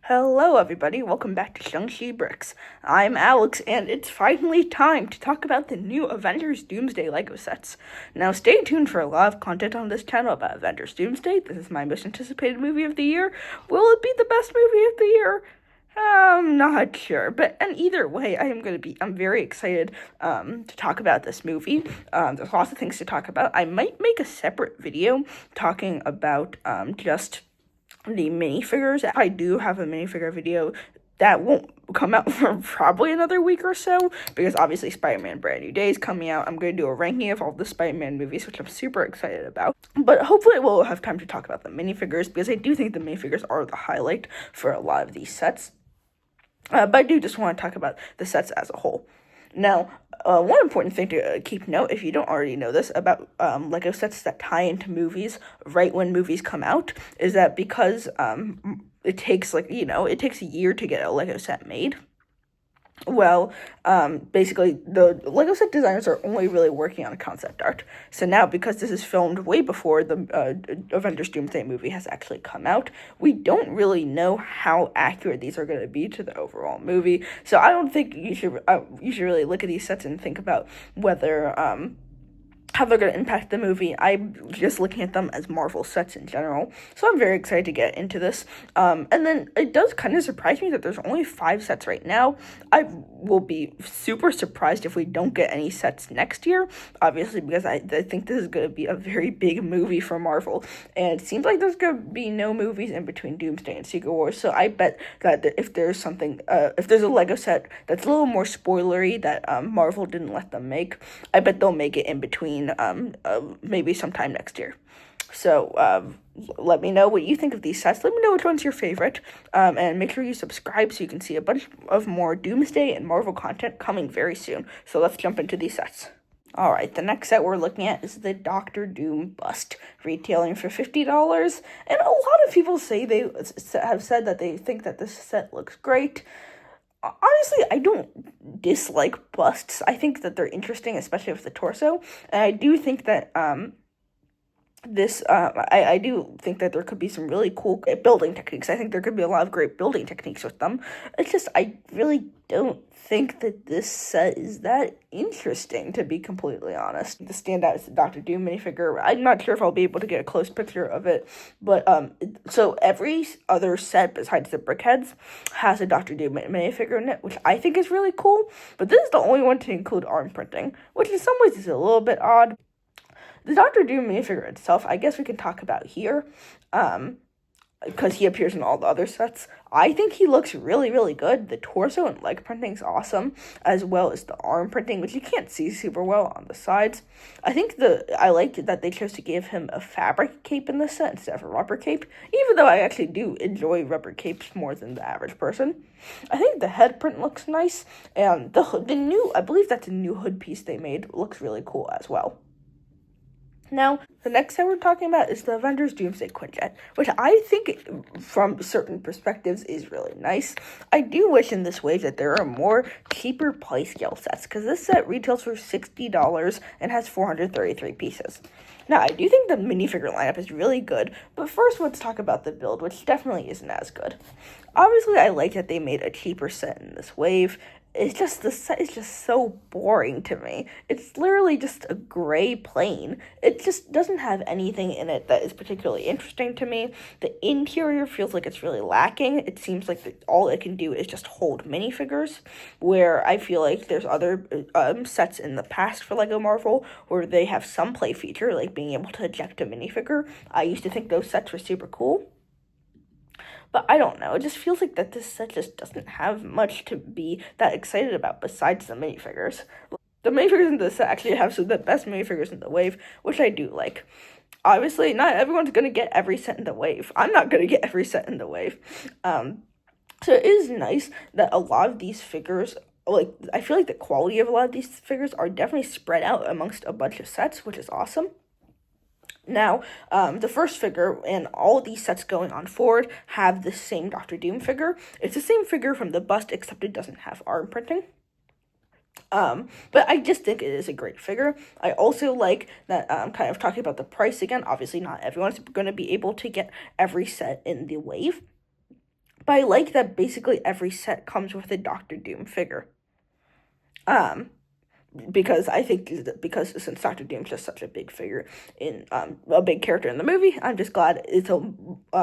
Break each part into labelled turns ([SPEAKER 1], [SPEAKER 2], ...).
[SPEAKER 1] Hello, everybody. Welcome back to Shang-Chi Bricks. I'm Alex, and it's finally time to talk about the new Avengers Doomsday Lego sets. Now, stay tuned for a lot of content on this channel about Avengers Doomsday. This is my most anticipated movie of the year. Will it be the best movie of the year? I'm not sure, but and either way, I'm very excited to talk about this movie. There's lots of things to talk about. I might make a separate video talking about just the minifigures. I do have a minifigure video that won't come out for probably another week or so, because obviously Spider-Man Brand New Day is coming out. I'm going to do a ranking of all the Spider-Man movies, which I'm super excited about. But hopefully we'll have time to talk about the minifigures, because I do think the minifigures are the highlight for a lot of these sets. But I do just want to talk about the sets as a whole. Now, one important thing to keep note, if you don't already know this, about Lego sets that tie into movies right when movies come out, is that because it takes it takes a year to get a Lego set made. Well, basically, the Lego set designers are only really working on concept art. So now, because this is filmed way before the Avengers Doomsday movie has actually come out, we don't really know how accurate these are going to be to the overall movie. So I don't think you should really look at these sets and think about whether how they're going to impact the movie. I'm just looking at them as Marvel sets in general. So I'm very excited to get into this. And then it does kind of surprise me that there's only 5 sets right now. I will be super surprised if we don't get any sets next year, obviously, because I think this is going to be a very big movie for Marvel. And it seems like there's going to be no movies in between Doomsday and Secret Wars. So I bet that if there's a Lego set that's a little more spoilery that Marvel didn't let them make, I bet they'll make it in between maybe sometime next year. So let me know what you think of these sets. Let me know which one's your favorite, and make sure you subscribe so you can see a bunch of more Doomsday and Marvel content coming very soon. So let's jump into these sets. Alright, the next set we're looking at is the Doctor Doom bust, retailing for $50, and a lot of people say they have said that they think that this set looks great. Honestly, I don't dislike busts. I think that they're interesting, especially with the torso. And I do think that I do think that there could be some really cool building techniques. I think there could be a lot of great building techniques with them. It's just, I really don't think that this set is that interesting, to be completely honest. The standout is the Doctor Doom minifigure. I'm not sure if I'll be able to get a close picture of it, but so every other set besides the Brickheads has a Doctor Doom minifigure in it, which I think is really cool, but this is the only one to include arm printing, which in some ways is a little bit odd. The Doctor Doom minifigure itself, I guess we can talk about here, because he appears in all the other sets. I think he looks really, really good. The torso and leg printing is awesome, as well as the arm printing, which you can't see super well on the sides. I liked that they chose to give him a fabric cape in this set instead of a rubber cape, even though I actually do enjoy rubber capes more than the average person. I think the head print looks nice, and I believe that's a new hood piece they made, looks really cool as well. Now, the next set we're talking about is the Avengers Doomsday Quinjet, which I think, from certain perspectives, is really nice. I do wish in this wave that there are more cheaper play scale sets, because this set retails for $60 and has 433 pieces. Now, I do think the minifigure lineup is really good, but first let's talk about the build, which definitely isn't as good. Obviously, I like that they made a cheaper set in this wave. The set is just so boring to me. It's literally just a gray plane. It just doesn't have anything in it that is particularly interesting to me. The interior feels like it's really lacking. It seems like all it can do is just hold minifigures, where I feel like there's other sets in the past for LEGO Marvel where they have some play feature, like being able to eject a minifigure. I used to think those sets were super cool. But I don't know, it just feels like that this set just doesn't have much to be that excited about besides the minifigures. The minifigures in this set actually have some of the best minifigures in the wave, which I do like. Obviously, not everyone's going to get every set in the wave. I'm not going to get every set in the wave. So it is nice that a lot of these figures, I feel like the quality of a lot of these figures are definitely spread out amongst a bunch of sets, which is awesome. Now, the first figure and all of these sets going on forward have the same Doctor Doom figure. It's the same figure from the bust, except it doesn't have arm printing. But I just think it is a great figure. I also like that, kind of talking about the price again. Obviously, not everyone's going to be able to get every set in the wave. But I like that basically every set comes with a Doctor Doom figure. Um, because I think because since Doctor Doom's just such a big figure in a big character in the movie, I'm just glad it's a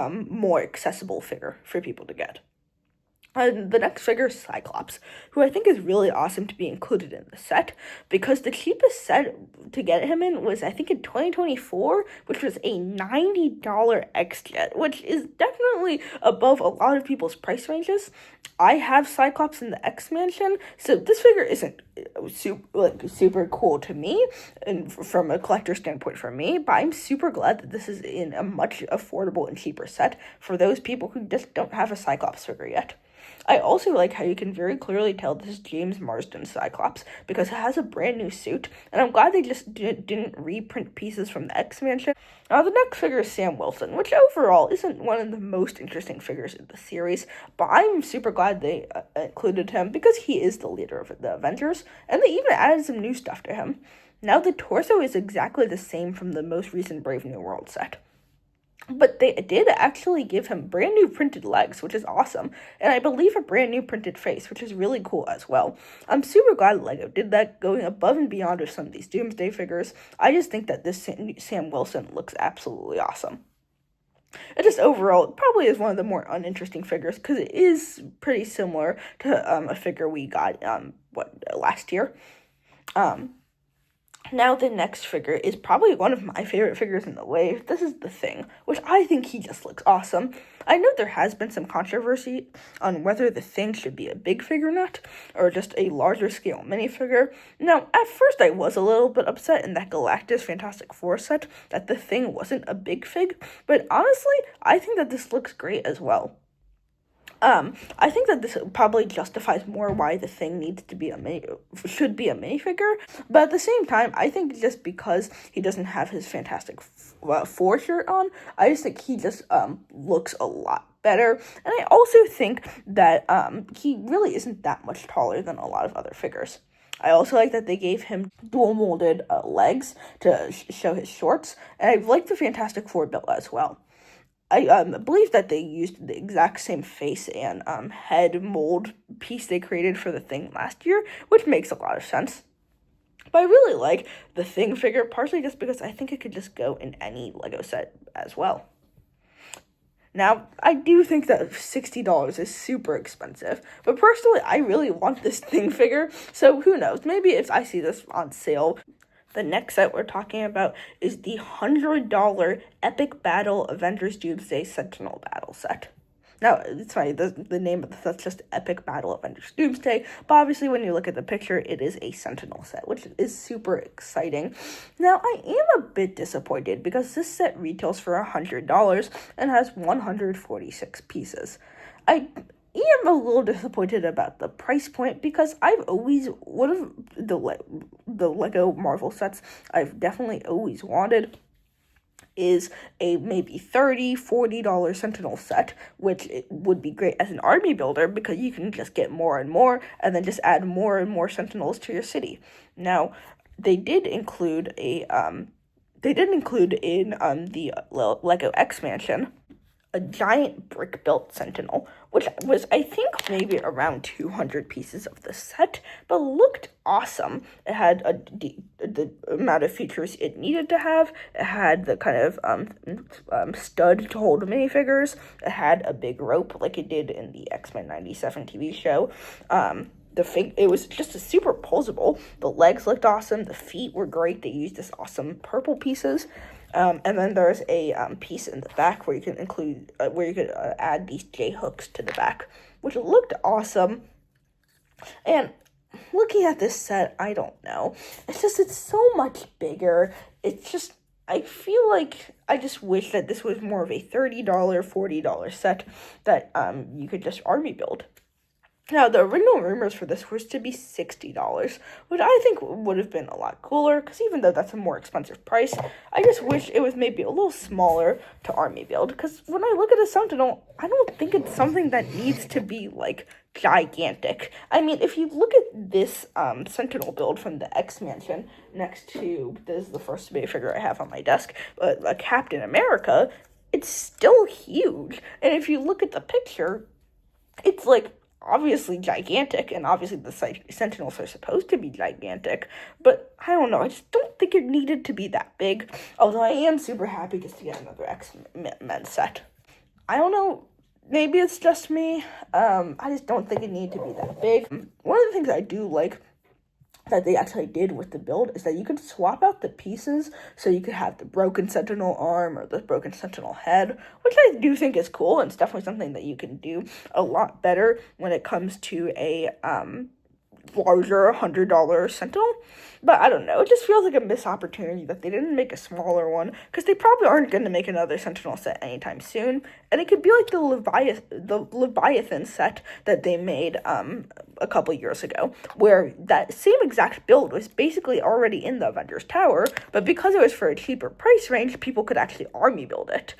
[SPEAKER 1] more accessible figure for people to get. The next figure is Cyclops, who I think is really awesome to be included in the set, because the cheapest set to get him in was, I think, in 2024, which was a $90 X-Jet, which is definitely above a lot of people's price ranges. I have Cyclops in the X-Mansion, so this figure isn't super cool to me, and from a collector standpoint for me, but I'm super glad that this is in a much affordable and cheaper set for those people who just don't have a Cyclops figure yet. I also like how you can very clearly tell this is James Marsden's Cyclops, because it has a brand new suit, and I'm glad they just didn't reprint pieces from the X-Mansion. The next figure is Sam Wilson, which overall isn't one of the most interesting figures in the series, but I'm super glad they included him, because he is the leader of the Avengers, and they even added some new stuff to him. Now the torso is exactly the same from the most recent Brave New World set. But they did actually give him brand new printed legs, which is awesome, and I believe a brand new printed face, which is really cool as well. I'm super glad LEGO did that, going above and beyond with some of these Doomsday figures. I just think that this Sam Wilson looks absolutely awesome. It just overall probably is one of the more uninteresting figures, because it is pretty similar to a figure we got last year. Now the next figure is probably one of my favorite figures in the wave. This is the Thing, which I think he just looks awesome. I know there has been some controversy on whether the Thing should be a big figure or not, or just a larger scale minifigure. Now, at first I was a little bit upset in that Galactus Fantastic Four set that the Thing wasn't a big fig, but honestly, I think that this looks great as well. I think that this probably justifies more why the Thing needs to be should be a minifigure, but at the same time, I think just because he doesn't have his Fantastic Four shirt on, I just think he just looks a lot better, and I also think that he really isn't that much taller than a lot of other figures. I also like that they gave him dual molded legs to show his shorts, and I like the Fantastic Four build as well. I believe that they used the exact same face and head mold piece they created for the Thing last year, which makes a lot of sense. But I really like the Thing figure, partially just because I think it could just go in any LEGO set as well. Now, I do think that $60 is super expensive, but personally, I really want this Thing figure, so who knows, maybe if I see this on sale. The next set we're talking about is the $100 Epic Battle Avengers Doomsday Sentinel Battle set. Now, it's funny, the name of the set's just Epic Battle Avengers Doomsday, but obviously when you look at the picture, it is a Sentinel set, which is super exciting. Now, I am a bit disappointed because this set retails for $100 and has 146 pieces. I am a little disappointed about the price point, because I've always, one of the LEGO Marvel sets I've definitely always wanted is a maybe $30, $40 Sentinel set, which would be great as an army builder, because you can just get more and more, and then just add more and more Sentinels to your city. Now, they did include in the LEGO X-Mansion a giant brick-built Sentinel, which was, I think, maybe around 200 pieces of the set, but looked awesome. It had the amount of features it needed to have. It had the kind of stud to hold minifigures. It had a big rope like it did in the X-Men 97 TV show. It was just a super posable. The legs looked awesome. The feet were great. They used this awesome purple pieces. And then there's a piece in the back where you can add these J-hooks to the back, which looked awesome. And looking at this set, I don't know. It's so much bigger. I feel like I just wish that this was more of a $30, $40 set that you could just army build. Now, the original rumors for this was to be $60, which I think would have been a lot cooler, because even though that's a more expensive price, I just wish it was maybe a little smaller to army build, because when I look at a Sentinel, I don't think it's something that needs to be, gigantic. I mean, if you look at this Sentinel build from the X-Mansion next to, this is the first figure I have on my desk, Captain America, it's still huge, and if you look at the picture, It's like obviously gigantic, and obviously the Sentinels are supposed to be gigantic, but I don't know, I just don't think it needed to be that big, although I am super happy just to get another X-Men set. I don't know, maybe it's just me, I just don't think it needed to be that big. One of the things I do like that they actually did with the build is that you could swap out the pieces, so you could have the broken Sentinel arm or the broken Sentinel head, which I do think is cool, and it's definitely something that you can do a lot better when it comes to a larger $100 Sentinel. But I don't know, it just feels like a missed opportunity that they didn't make a smaller one, because they probably aren't going to make another Sentinel set anytime soon, and it could be like the Leviathan set that they made a couple years ago, where that same exact build was basically already in the Avengers Tower, but because it was for a cheaper price range, people could actually army build it.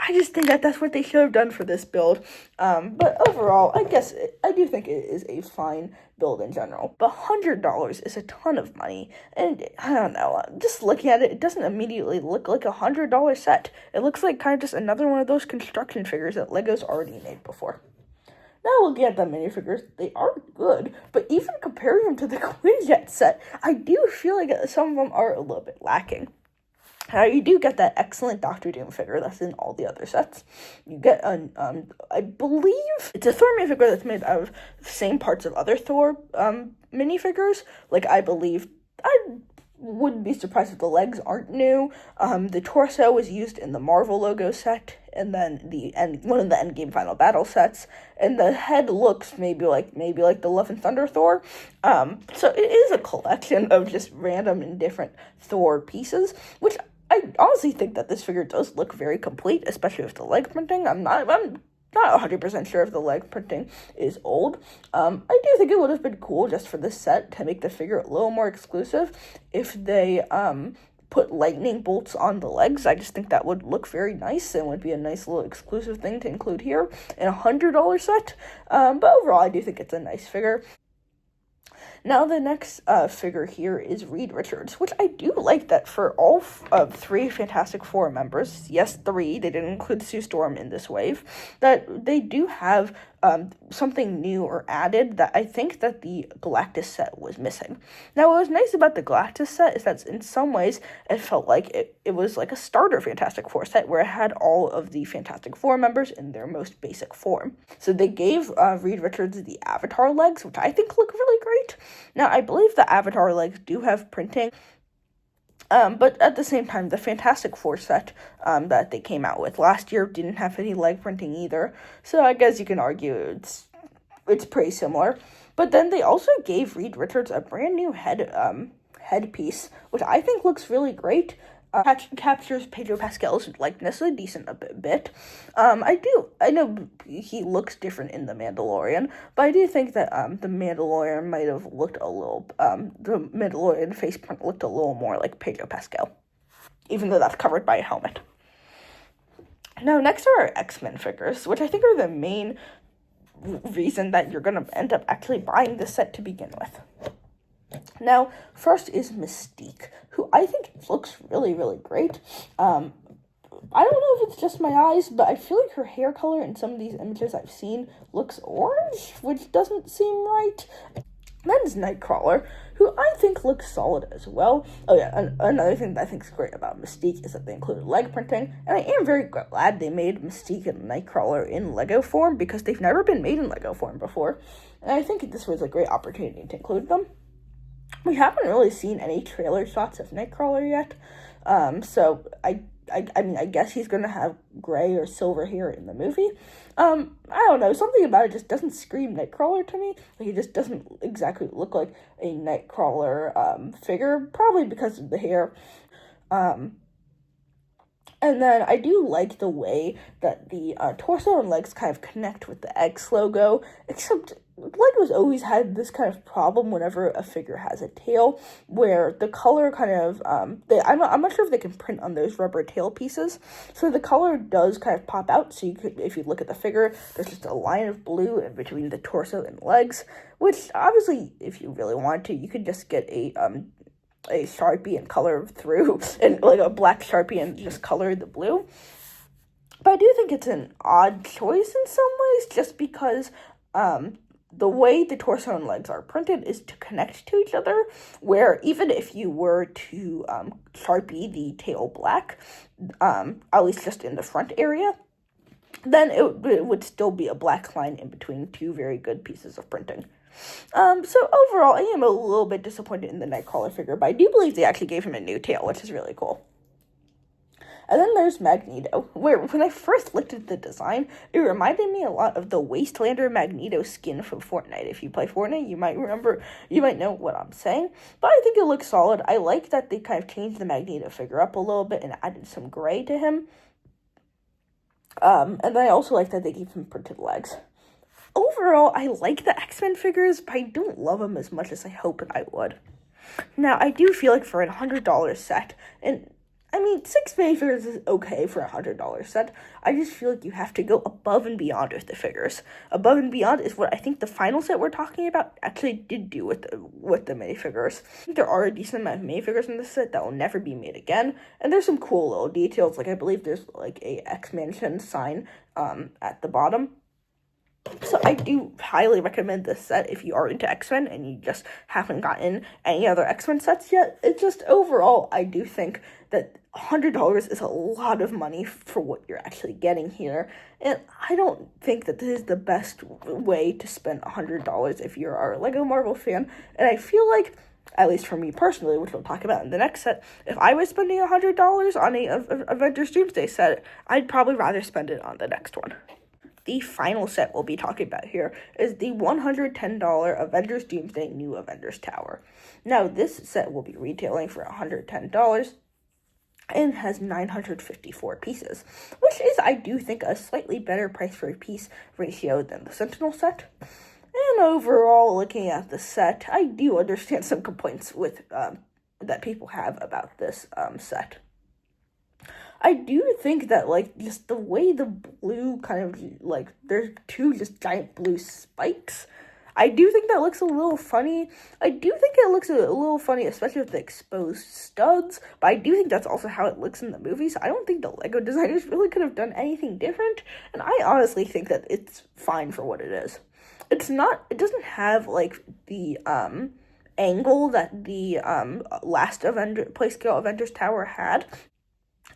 [SPEAKER 1] I just think that that's what they should have done for this build. But overall, I guess I do think it is a fine build in general. But $100 is a ton of money, and I don't know, just looking at it, it doesn't immediately look like a $100 set. It looks like kind of just another one of those construction figures that Lego's already made before. Now looking at the minifigures, they are good, but even comparing them to the Quinjet set, I do feel like some of them are a little bit lacking. You do get that excellent Doctor Doom figure that's in all the other sets. You get I believe it's a Thor minifigure that's made out of the same parts of other Thor minifigures. Like, I believe, I wouldn't be surprised if the legs aren't new. The torso was used in the Marvel logo set, and then one of the Endgame Final Battle sets, and the head looks maybe like the Love and Thunder Thor. So it is a collection of just random and different Thor pieces, which I honestly think that this figure does look very complete, especially with the leg printing. I'm not 100% sure if the leg printing is old. I do think it would have been cool just for this set to make the figure a little more exclusive if they put lightning bolts on the legs. I just think that would look very nice and would be a nice little exclusive thing to include here in a $100 set. But overall, I do think it's a nice figure. Now the next figure here is Reed Richards, which I do like that for all three Fantastic Four members, yes, 3, they didn't include Sue Storm in this wave, that they do have something new or added that I think that the Galactus set was missing. Now, what was nice about the Galactus set is that in some ways it felt like it was like a starter Fantastic Four set where it had all of the Fantastic Four members in their most basic form. So they gave Reed Richards the Avatar legs, which I think look really great. Now, I believe the Avatar legs do have printing, but at the same time, the Fantastic Four set that they came out with last year didn't have any leg printing either, so I guess you can argue it's pretty similar. But then they also gave Reed Richards a brand new headpiece, which I think looks really great. Captures Pedro Pascal's likeness a decent bit. I know he looks different in The Mandalorian, but I do think that The Mandalorian might have looked a little, the Mandalorian face print looked a little more like Pedro Pascal, even though that's covered by a helmet. Now, next are our X-Men figures, which I think are the main reason that you're going to end up actually buying this set to begin with. Now, first is Mystique, who I think looks really, really great. I don't know if it's just my eyes, but I feel like her hair color in some of these images I've seen looks orange, which doesn't seem right. Then is Nightcrawler, who I think looks solid as well. Oh yeah, another thing that I think is great about Mystique is that they included leg printing, and I am very glad they made Mystique and Nightcrawler in Lego form, because they've never been made in Lego form before, and I think this was a great opportunity to include them. We haven't really seen any trailer shots of Nightcrawler yet, so I mean, I guess he's gonna have gray or silver hair in the movie. I don't know, something about it just doesn't scream Nightcrawler to me. Like, he just doesn't exactly look like a Nightcrawler figure, probably because of the hair. And then I do like the way that the torso and legs kind of connect with the X logo, except Lego's always had this kind of problem whenever a figure has a tail, where the color kind of, I'm not sure if they can print on those rubber tail pieces, so the color does kind of pop out, so you could, if you look at the figure, there's just a line of blue in between the torso and legs, which obviously, if you really want to, you could just get a Sharpie and color through, and like a black Sharpie and just color the blue. But I do think it's an odd choice in some ways, just because The way the torso and legs are printed is to connect to each other, where even if you were to Sharpie the tail black, at least just in the front area, then it would still be a black line in between two very good pieces of printing. So overall, I am a little bit disappointed in the Nightcrawler figure, but I do believe they actually gave him a new tail, which is really cool. And then there's Magneto, where when I first looked at the design, it reminded me a lot of the Wastelander Magneto skin from Fortnite. If you play Fortnite, you might know what I'm saying. But I think it looks solid. I like that they kind of changed the Magneto figure up a little bit and added some gray to him. And then I also like that they gave him printed legs. Overall, I like the X-Men figures, but I don't love them as much as I hoped I would. Now, I do feel like for a $100 set, and I mean, 6 minifigures is okay for a $100 set. I just feel like you have to go above and beyond with the figures. Above and beyond is what I think the final set we're talking about actually did do with the minifigures. There are a decent amount of minifigures in this set that will never be made again, and there's some cool little details. Like I believe there's like a X-Mansion sign at the bottom. So I do highly recommend this set if you are into X-Men and you just haven't gotten any other X-Men sets yet. It's just overall, I do think that $100 is a lot of money for what you're actually getting here. And I don't think that this is the best way to spend $100 if you're a Lego Marvel fan. And I feel like, at least for me personally, which we'll talk about in the next set, if I was spending $100 on a Avengers Doomsday set, I'd probably rather spend it on the next one. The final set we'll be talking about here is the $110 Avengers Doomsday New Avengers Tower. Now, this set will be retailing for $110 and has 954 pieces, which is, I do think, a slightly better price per piece ratio than the Sentinel set. And overall, looking at the set, I do understand some complaints with that people have about this set. I do think that, like, just the way the blue kind of, like, there's two just giant blue spikes, I do think that looks a little funny. I do think it looks a little funny, especially with the exposed studs, but I do think that's also how it looks in the movies. I don't think the Lego designers really could have done anything different, and I honestly think that it's fine for what it is. It doesn't have, like, the, angle that the, last Playscale Avengers Tower had.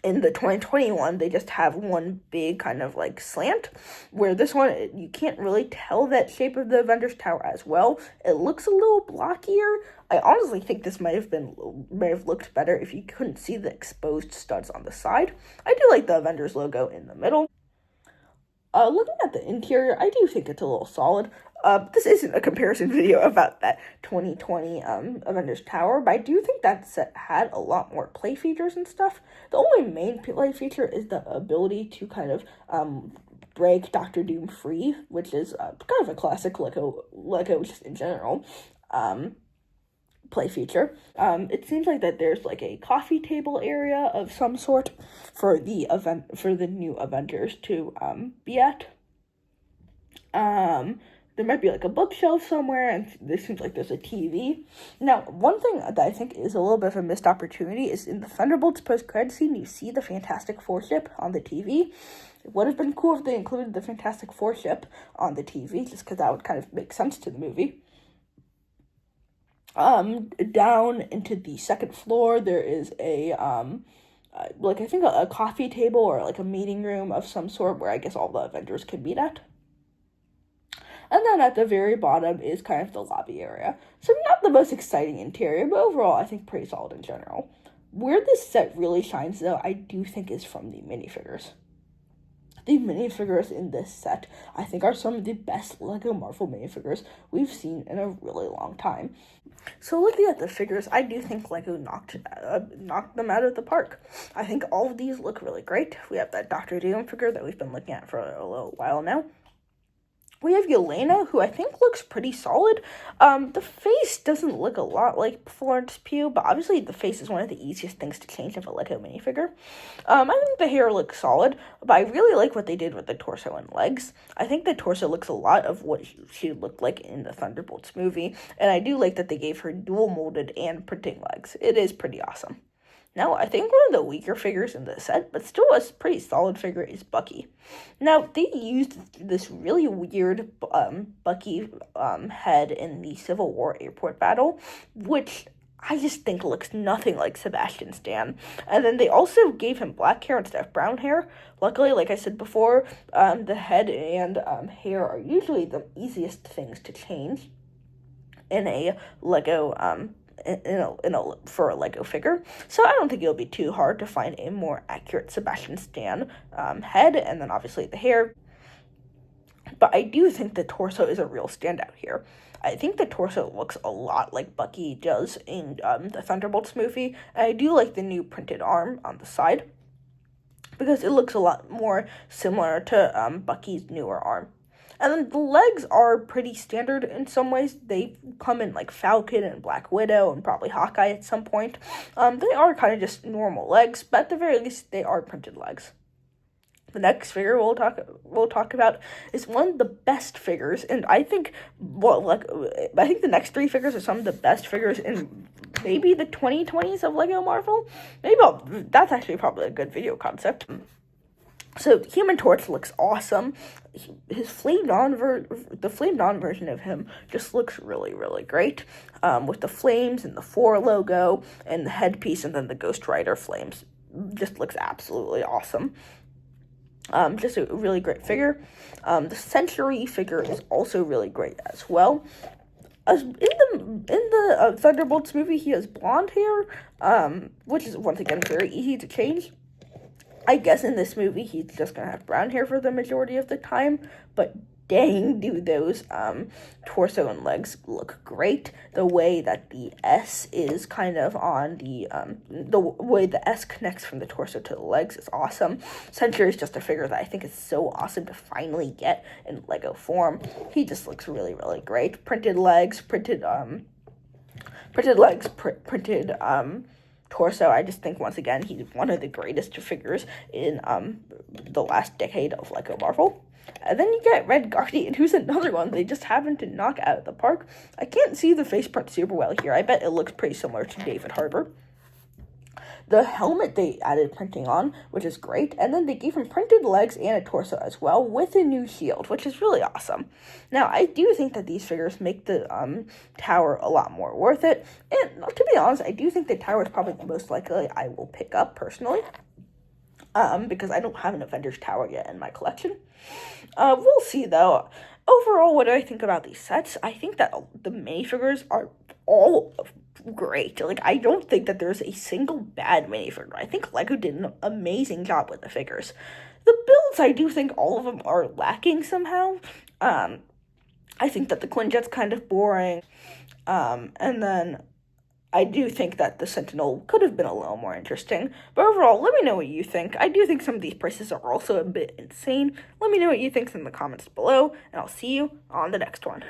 [SPEAKER 1] In the 2021, they just have one big kind of like slant, where this one, you can't really tell that shape of the Avengers Tower as well. It looks a little blockier. I honestly think this might have looked better if you couldn't see the exposed studs on the side. I do like the Avengers logo in the middle. Looking at the interior, I do think it's a little solid. This isn't a comparison video about that 2020 Avengers Tower, but I do think that set had a lot more play features and stuff. The only main play feature is the ability to kind of break Doctor Doom free, which is kind of a classic Lego just in general. Play feature. It seems like that there's like a coffee table area of some sort for the new Avengers to be at. There might be like a bookshelf somewhere, and this seems like there's a TV. Now, one thing that I think is a little bit of a missed opportunity is in the Thunderbolts post-credit scene, you see the Fantastic Four ship on the TV. It would have been cool if they included the Fantastic Four ship on the TV, just because that would kind of make sense to the movie. Down into the second floor, there is a, I think a coffee table or like a meeting room of some sort where I guess all the Avengers can meet at. And then at the very bottom is kind of the lobby area. So not the most exciting interior, but overall I think pretty solid in general. Where this set really shines though, I do think is from the minifigures. The minifigures in this set, I think, are some of the best Lego Marvel minifigures we've seen in a really long time. So looking at the figures, I do think Lego knocked them out of the park. I think all of these look really great. We have that Doctor Doom figure that we've been looking at for a little while now. We have Yelena, who I think looks pretty solid. The face doesn't look a lot like Florence Pugh, but obviously the face is one of the easiest things to change of a Lego minifigure. I think the hair looks solid, but I really like what they did with the torso and legs. I think the torso looks a lot of what she looked like in the Thunderbolts movie, and I do like that they gave her dual molded and printing legs. It is pretty awesome. Now, I think one of the weaker figures in the set, but still a pretty solid figure, is Bucky. Now, they used this really weird Bucky head in the Civil War airport battle, which I just think looks nothing like Sebastian Stan. And then they also gave him black hair instead of brown hair. Luckily, like I said before, the head and hair are usually the easiest things to change in a Lego for a Lego figure. So I don't think it'll be too hard to find a more accurate Sebastian Stan head, and then obviously the hair. But I do think the torso is a real standout here. I think the torso looks a lot like Bucky does in the Thunderbolts movie. And I do like the new printed arm on the side because it looks a lot more similar to Bucky's newer arm. And then the legs are pretty standard in some ways. They come in like Falcon and Black Widow and probably Hawkeye at some point. They are kind of just normal legs, but at the very least, they are printed legs. The next figure we'll talk about is one of the best figures, and I think the next three figures are some of the best figures in maybe the 2020s of Lego Marvel. That's actually probably a good video concept. So Human Torch looks awesome. The flamed on version of him just looks really, really great. With the flames and the 4 logo and the headpiece and then the Ghost Rider flames. Just looks absolutely awesome. Just a really great figure. The Century figure is also really great as well. In the Thunderbolts movie, he has blonde hair, which is once again very easy to change. I guess in this movie, he's just going to have brown hair for the majority of the time, but dang, do those torso and legs look great. The way that the S is kind of on the way the S connects from the torso to the legs is awesome. Sentry is just a figure that I think is so awesome to finally get in Lego form. He just looks really, really great. Printed legs, printed torso. I just think once again he's one of the greatest figures in the last decade of Lego Marvel. And then you get Red Guardian, who's another one they just happened to knock out of the park. I can't see the face print super well here. I bet it looks pretty similar to David Harbour. The helmet they added printing on, which is great, and then they gave him printed legs and a torso as well, with a new shield, which is really awesome. Now, I do think that these figures make the tower a lot more worth it, and to be honest, I do think the tower is probably the most likely I will pick up, personally, because I don't have an Avengers tower yet in my collection. We'll see, though. Overall, what do I think about these sets? I think that the minifigures are all great. Like, I don't think that there's a single bad minifigure. I think Lego did an amazing job with the figures. The builds, I do think all of them are lacking somehow. I think that the Quinjet's kind of boring. And then I do think that the Sentinel could have been a little more interesting. But overall, let me know what you think. I do think some of these prices are also a bit insane. Let me know what you think in the comments below, and I'll see you on the next one.